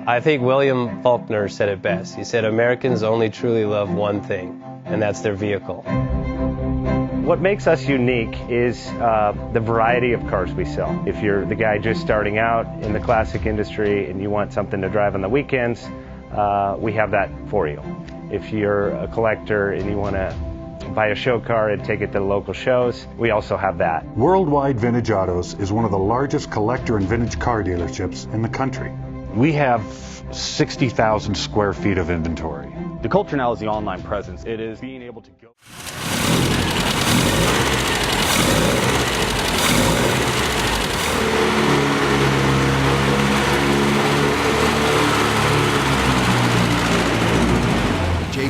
I think William Faulkner said it best. He said, Americans only truly love one thing, and that's their vehicle. What makes us unique is the variety of cars we sell. If you're the guy just starting out in the classic industry and you want something to drive on the weekends, we have that for you. If you're a collector and you want to buy a show car and take it to the local shows, we also have that. Worldwide Vintage Autos is one of the largest collector and vintage car dealerships in the country. We have 60,000 square feet of inventory. The culture now is the online presence. It is being able to go.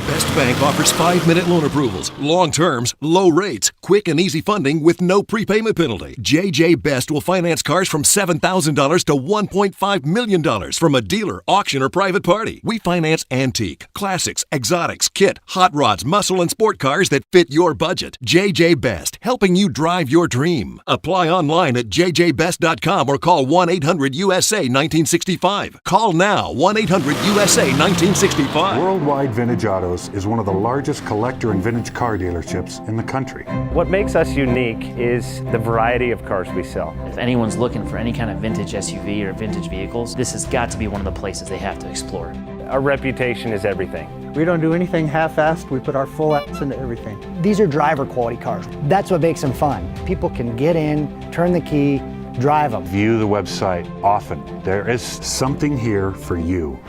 Best Bank offers 5-minute loan approvals, long terms, low rates, quick and easy funding with no prepayment penalty. JJ Best will finance cars from $7,000 to $1.5 million from a dealer, auction, or private party. We finance antique, classics, exotics, kit, hot rods, muscle, and sport cars that fit your budget. JJ Best, helping you drive your dream. Apply online at jjbest.com or call 1-800-USA-1965. Call now, 1-800-USA-1965. Worldwide Vintage Autos is one of the largest collector and vintage car dealerships in the country. What makes us unique is the variety of cars we sell. If anyone's looking for any kind of vintage SUV or vintage vehicles, this has got to be one of the places they have to explore. Our reputation is everything. We don't do anything half-assed. We put our full ass into everything. These are driver quality cars. That's what makes them fun. People can get in, turn the key, drive them. View the website often. There is Something here for you.